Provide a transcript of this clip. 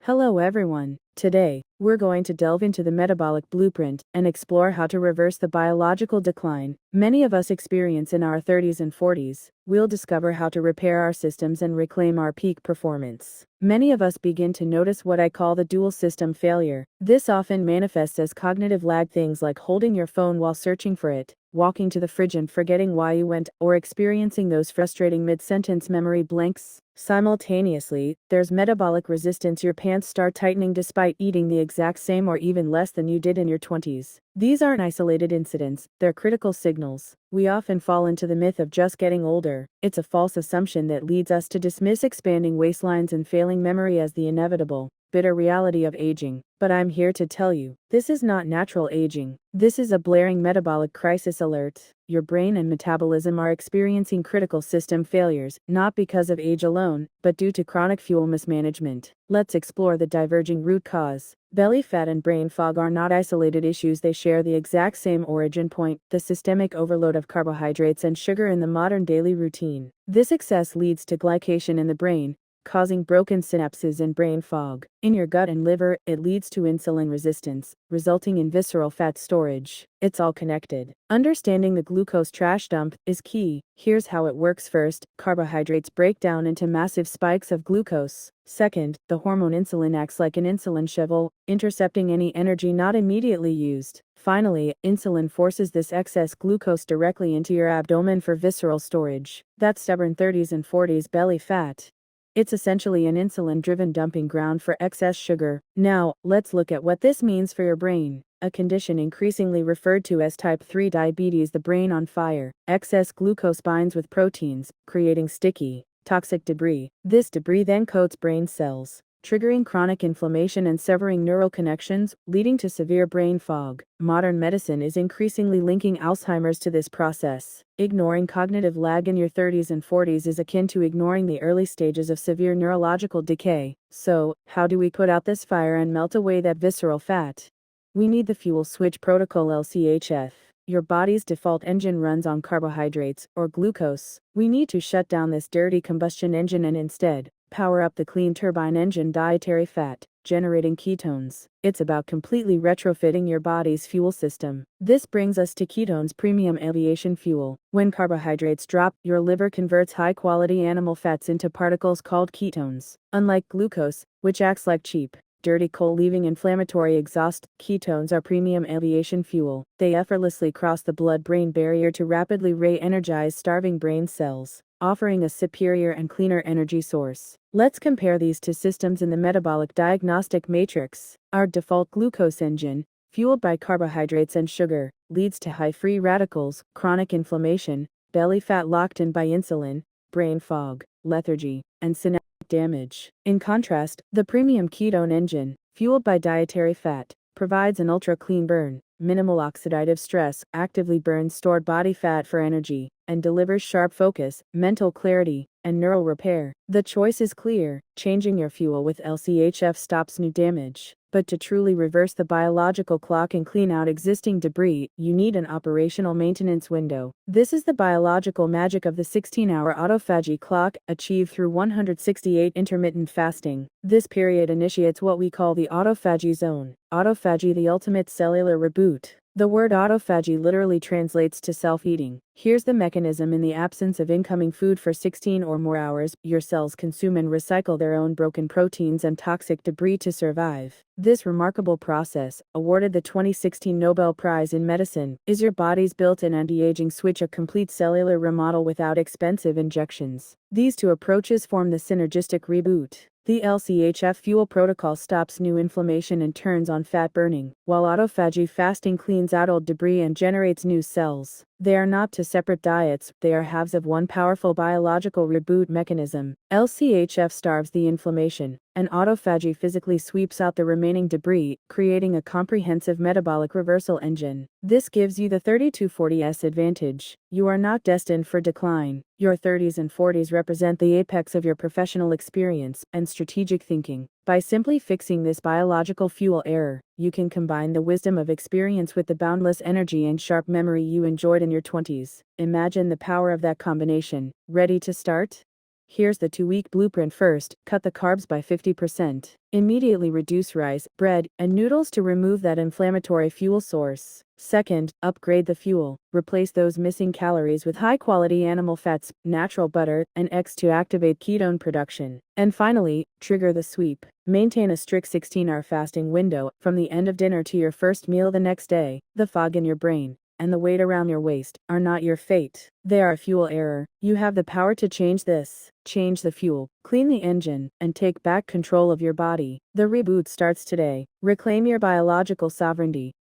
Hello everyone. Today, we're going to delve into the metabolic blueprint and explore how to reverse the biological decline many of us experience in our 30s and 40s. We'll discover how to repair our systems and reclaim our peak performance. Many of us begin to notice what I call the dual system failure. This often manifests as cognitive lag, things like holding your phone while searching for it, walking to the fridge and forgetting why you went, or experiencing those frustrating mid-sentence memory blanks. Simultaneously, there's metabolic resistance. Your pants start tightening despite eating the exact same or even less than you did in your 20s. These aren't isolated incidents, they're critical signals. We often fall into the myth of just getting older. It's a false assumption that leads us to dismiss expanding waistlines and failing memory as the inevitable, bitter reality of aging. But I'm here to tell you, this is not natural aging. This is a blaring metabolic crisis alert. Your brain and metabolism are experiencing critical system failures, not because of age alone, but due to chronic fuel mismanagement. Let's explore the diverging root cause. Belly fat and brain fog are not isolated issues, they share the exact same origin point: the systemic overload of carbohydrates and sugar in the modern daily routine. This excess leads to glycation in the brain, causing broken synapses and brain fog. In your gut and liver, it leads to insulin resistance, resulting in visceral fat storage. It's all connected. Understanding the glucose trash dump is key. Here's how it works. First, carbohydrates break down into massive spikes of glucose. Second, the hormone insulin acts like an insulin shovel, intercepting any energy not immediately used. Finally, insulin forces this excess glucose directly into your abdomen for visceral storage. That's stubborn 30s and 40s belly fat. It's essentially an insulin-driven dumping ground for excess sugar. Now, let's look at what this means for your brain. A condition increasingly referred to as type 3 diabetes, the brain on fire. Excess glucose binds with proteins, creating sticky, toxic debris. This debris then coats brain cells, triggering chronic inflammation and severing neural connections, leading to severe brain fog. Modern medicine is increasingly linking Alzheimer's to this process. Ignoring cognitive lag in your 30s and 40s is akin to ignoring the early stages of severe neurological decay. So, how do we put out this fire and melt away that visceral fat? We need the fuel switch protocol, LCHF. Your body's default engine runs on carbohydrates, or glucose. We need to shut down this dirty combustion engine and instead power up the clean turbine engine, dietary fat, generating ketones. It's about completely retrofitting your body's fuel system. This brings us to ketones, premium aviation fuel. When carbohydrates drop, your liver converts high-quality animal fats into particles called ketones. Unlike glucose, which acts like cheap, dirty coal leaving inflammatory exhaust, ketones are premium aviation fuel. They effortlessly cross the blood-brain barrier to rapidly re-energize starving brain cells, offering a superior and cleaner energy source. Let's compare these two systems in the metabolic diagnostic matrix. Our default glucose engine, fueled by carbohydrates and sugar, leads to high free radicals, chronic inflammation, belly fat locked in by insulin, brain fog, lethargy, and synaptic damage. In contrast, the premium ketone engine, fueled by dietary fat, provides an ultra-clean burn, minimal oxidative stress, actively burns stored body fat for energy, and delivers sharp focus, mental clarity, and neural repair. The choice is clear: changing your fuel with LCHF stops new damage. But to truly reverse the biological clock and clean out existing debris, you need an operational maintenance window. This is the biological magic of the 16-hour autophagy clock, achieved through 168 intermittent fasting. This period initiates what we call the autophagy zone. Autophagy, the ultimate cellular reboot. The word autophagy literally translates to self-eating. Here's the mechanism: in the absence of incoming food for 16 or more hours, your cells consume and recycle their own broken proteins and toxic debris to survive. This remarkable process, awarded the 2016 Nobel Prize in Medicine, is your body's built-in anti-aging switch, a complete cellular remodel without expensive injections. These two approaches form the synergistic reboot. The LCHF fuel protocol stops new inflammation and turns on fat burning, while autophagy fasting cleans out old debris and generates new cells. They are not two separate diets, they are halves of one powerful biological reboot mechanism. LCHF starves the inflammation, and autophagy physically sweeps out the remaining debris, creating a comprehensive metabolic reversal engine. This gives you the 30-40s advantage. You are not destined for decline. Your 30s and 40s represent the apex of your professional experience and strategic thinking. By simply fixing this biological fuel error, you can combine the wisdom of experience with the boundless energy and sharp memory you enjoyed in your 20s. Imagine the power of that combination. Ready to start? Here's the 2-week blueprint. First, cut the carbs by 50%. Immediately reduce rice, bread, and noodles to remove that inflammatory fuel source. Second, upgrade the fuel. Replace those missing calories with high-quality animal fats, natural butter, and eggs to activate ketone production. And finally, trigger the sweep. Maintain a strict 16-hour fasting window from the end of dinner to your first meal the next day. The fog in your brain and the weight around your waist are not your fate. They are a fuel error. You have the power to change this. Change the fuel, clean the engine, and take back control of your body. The reboot starts today. Reclaim your biological sovereignty.